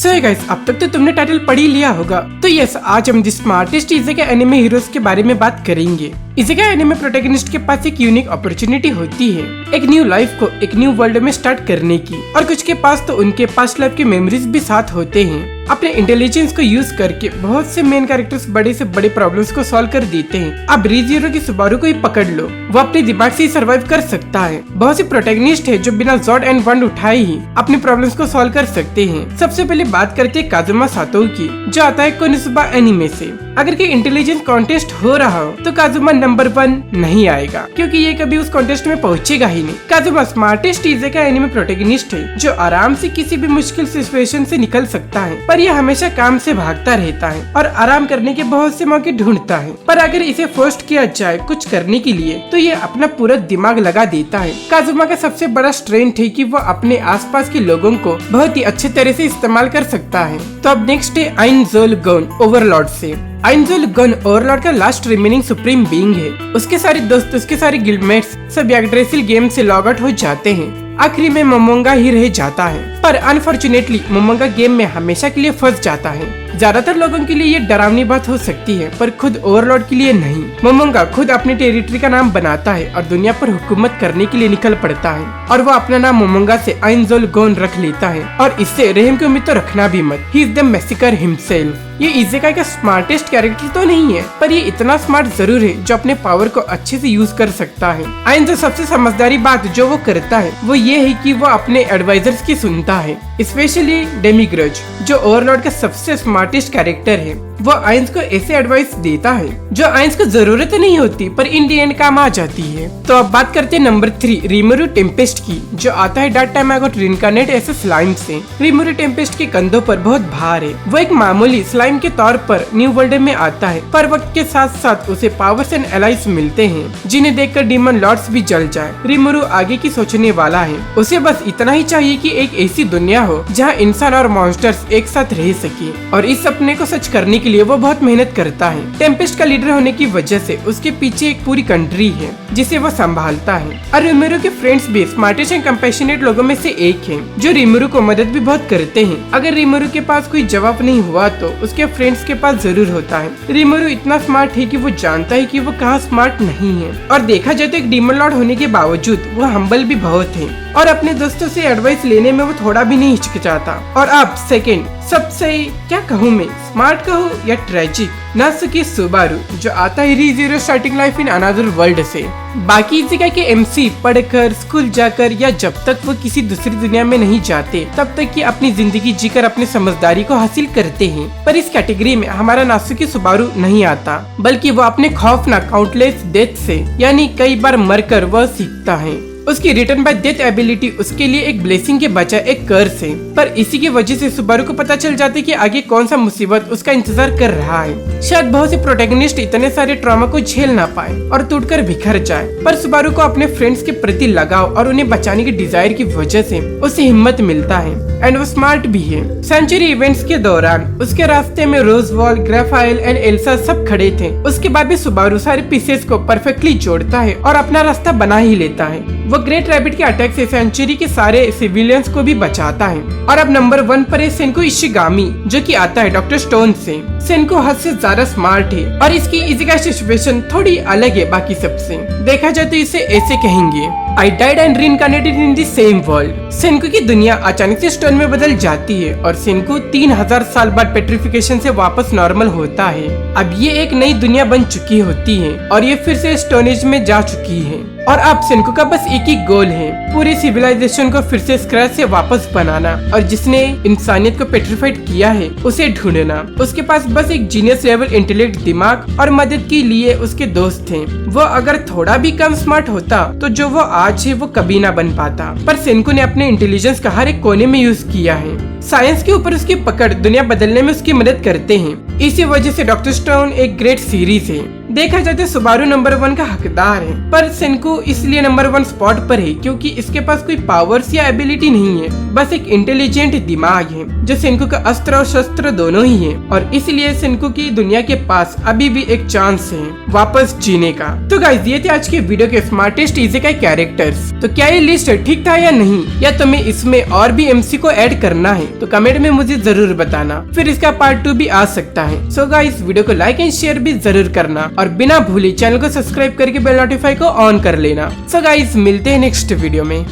सो है गाइस, अब तक तो तुमने टाइटल पढ़ ही लिया होगा। तो यस, आज हम द स्मार्टेस्ट इज़ेकाई एनिमे हीरोज के बारे में बात करेंगे। इज़ेकाई एनिमे प्रोटैगनिस्ट के पास एक यूनिक अपॉर्चुनिटी होती है एक न्यू लाइफ को एक न्यू वर्ल्ड में स्टार्ट करने की, और कुछ के पास तो उनके पास्ट लाइफ के मेमोरीज भी साथ होते हैं। अपने इंटेलिजेंस को यूज करके बहुत से मेन कैरेक्टर्स बड़े से बड़े प्रॉब्लम्स को सॉल्व कर देते हैं। अब रीज़ीरो की सुबारू को ही पकड़ लो, वो अपने दिमाग से ही सर्वाइव कर सकता है। बहुत से प्रोटैगनिस्ट है जो बिना ज़ॉर्ड एंड वंड उठाए ही अपने प्रॉब्लम्स को सॉल्व कर सकते हैं। सबसे पहले बात करते हैं काजुमा सातो की, जो आता है कोनोसुबा एनिमे से। अगर कोई इंटेलिजेंस कॉन्टेस्ट हो रहा हो तो काजुमा नंबर 1 नहीं आएगा, क्योंकि ये कभी उस कॉन्टेस्ट में पहुंचेगा ही नहीं। काजुमा स्मार्टेस्ट इज़ेकाई एनिमे प्रोटैगनिस्ट है जो आराम से किसी भी मुश्किल सिचुएशन से निकल सकता है, पर यह हमेशा काम से भागता रहता है और आराम करने के बहुत से मौके ढूंढता है। पर अगर इसे फोर्स किया जाए कुछ करने के लिए तो ये अपना पूरा दिमाग लगा देता है। काजुमा का सबसे बड़ा स्ट्रेंथ है कि वो अपने आसपास के लोगों को बहुत ही अच्छे तरह से इस्तेमाल कर सकता है। तो अब नेक्स्ट है आइनज़ोल गन ओवरलॉर्ड से। आइनज़ोल गन ओवरलॉर्ड का लास्ट रिमेनिंग सुप्रीम बीइंग है। उसके सारे दोस्त, उसके सारे गिल्डमेट्स सब यग्ड्रासिल गेम से लॉग आउट हो जाते हैं। आखिरी में मोमोंगा ही रह जाता है, पर अनफॉर्चुनेटली मोमोंगा गेम में हमेशा के लिए फंस जाता है। ज्यादातर लोगों के लिए ये डरावनी बात हो सकती है, पर खुद ओवरलॉर्ड के लिए नहीं। मोमोंगा खुद अपनी टेरिटरी का नाम बनाता है और दुनिया पर हुकूमत करने के लिए निकल पड़ता है, और वो अपना नाम मोमोंगा से आइनज़ोल गन रख लेता है। और इससे रहम की उम्मीद तो रखना भी मत, he is the massacre himself. ये इज़ेकाई का स्मार्टेस्ट कैरेक्टर तो नहीं है, पर ये इतना स्मार्ट जरूर है जो अपने पावर को अच्छे से यूज कर सकता है। आइनज़ो सबसे समझदारी बात जो वो करता है वो ये है कि वो अपने एडवाइजर्स की सुनता है, स्पेशली डेमिग्रज जो ओवरलॉर्ड का सबसे स्मार्टेस्ट कैरेक्टर है। वो आइंस को ऐसे एडवाइस देता है जो आइंस को जरूरत नहीं होती, पर इन दी एंड काम आ जाती है। तो अब बात करते हैं नंबर 3 रिमोरू टेम्पेस्ट की, जो आता है डार्क टाइम आगो रिइनकार्नेट ऐसे स्लाइम से। रिमोरू टेम्पेस्ट के कंधों पर बहुत भार है। वो एक मामूली स्लाइम के तौर पर न्यू वर्ल्ड में आता है, पर वक्त के साथ साथ उसे पावर्स एंड एलाइज मिलते हैं जिन्हें देखकर डीमन लॉर्ड्स भी जल जाए। रिमोरू आगे की सोचने वाला है, उसे बस इतना ही चाहिए कि एक ऐसी दुनिया हो जहाँ इंसान और मॉन्स्टर्स एक साथ रह सके, और इस सपने को सच करने के लिए वो बहुत मेहनत करता है। टेम्पेस्ट का लीडर होने की वजह से उसके पीछे एक पूरी कंट्री है जिसे वो संभालता है। और रिमोरू के फ्रेंड्स भी स्मार्टेस्ट एंड कंपैशनेट लोगों में से एक हैं, जो रिमोरू को मदद भी बहुत करते हैं। अगर रिमोरू के पास कोई जवाब नहीं हुआ तो उसके फ्रेंड्स के पास जरूर होता है। रिमोरू इतना स्मार्ट है कि वो जानता है कि वो कहाँ स्मार्ट नहीं है, और देखा जाए तो एक डीमन लॉर्ड होने के बावजूद वो हम्बल भी बहुत है, और अपने दोस्तों से एडवाइस लेने में वो थोड़ा भी नहीं हिचकिचाता। और अब सेकंड सबसे क्या कहूँ मैं, स्मार्ट कहूँ या ट्रेजिक, नासुके सुबारू जो आता है Re Zero starting life in another world से। बाकी इज़ेकाई के एमसी पढ़कर, स्कूल जाकर, या जब तक वो किसी दूसरी दुनिया में नहीं जाते तब तक कि अपनी जिंदगी जीकर अपनी समझदारी को हासिल करते हैं। पर इस कैटेगरी में हमारा नासुके सुबारू नहीं आता, बल्कि वो अपने खौफनाक काउंटलेस डेथ से यानी कई बार मरकर वह सीखता है। उसकी रिटर्न बाय डेथ एबिलिटी उसके लिए एक ब्लेसिंग के बजाय एक कर्स है, पर इसी की वजह से सुबारू को पता चल जाता है कि आगे कौन सा मुसीबत उसका इंतजार कर रहा है। शायद बहुत से प्रोटैगनिस्ट इतने सारे ट्रॉमा को झेल ना पाए और टूटकर बिखर जाए, पर सुबारू को अपने फ्रेंड्स के प्रति लगाव और उन्हें बचाने की डिजायर की वजह से उसे हिम्मत मिलता है, एंड वो स्मार्ट भी है। सेंचुरी इवेंट्स के दौरान उसके रास्ते में रोजवॉल, ग्राफाइल एंड एल्सा सब खड़े थे। उसके बाद भी सुबारू सारे पीसेस को परफेक्टली जोड़ता है और अपना रास्ता बना ही लेता है। वो ग्रेट रैबिट के अटैक से सेंचुरी के सारे सिविलियंस को भी बचाता है। और अब नंबर 1 पर है सेनको इशिगामी, जो कि आता है डॉक्टर स्टोन से। सेनको हद से ज्यादा स्मार्ट है और इसकी इज़ेकाई सिचुएशन थोड़ी अलग है बाकी सबसे। देखा जाए तो इसे ऐसे कहेंगे, I died and reincarnated in the same world। सेनको की दुनिया अचानक से स्टोन में बदल जाती है और सेनको 3000 साल बाद पेट्रिफिकेशन से वापस नॉर्मल होता है। अब ये एक नई दुनिया बन चुकी होती है और ये फिर से स्टोन एज में जा चुकी है, और अब सेनको का बस एक ही गोल है, पूरी सिविलाइजेशन को फिर से स्क्रैच से वापस बनाना, और जिसने इंसानियत को पेट्रिफाइड किया है उसे ढूंढना। उसके पास बस एक जीनियस लेवल इंटेलेक्ट, दिमाग और मदद के लिए उसके दोस्त थे। वो अगर थोड़ा भी कम स्मार्ट होता तो जो वो आज है वो कभी ना बन पाता, पर सेनको ने अपने इंटेलिजेंस का हर एक कोने में यूज किया है। साइंस के ऊपर उसकी पकड़ दुनिया बदलने में उसकी मदद करते हैं। इसी वजह से डॉक्टर स्टोन एक ग्रेट सीरीज है। देखा जाए तो सुबारू नंबर 1 का हकदार है, पर सेनको इसलिए नंबर 1 स्पॉट पर है क्योंकि इसके पास कोई पावर्स या एबिलिटी नहीं है, बस एक इंटेलिजेंट दिमाग है जो सेनको का अस्त्र और शस्त्र दोनों ही है, और इसलिए सेनको की दुनिया के पास अभी भी एक चांस है वापस जीने का। तो गाइस ये थे आज के वीडियो के स्मार्टेस्ट इज़ेकाई कैरेक्टर्स। तो क्या ये लिस्ट ठीक था या नहीं, या तुम्हें इसमें और भी एमसी को ऐड करना है तो कमेंट में मुझे जरूर बताना, फिर इसका पार्ट 2 भी आ सकता है। सो गाइस वीडियो को लाइक एंड शेयर भी जरूर करना और बिना भूले चैनल को सब्सक्राइब करके बेल नोटिफाई को ऑन कर लेना। सो गाइस मिलते हैं नेक्स्ट वीडियो में।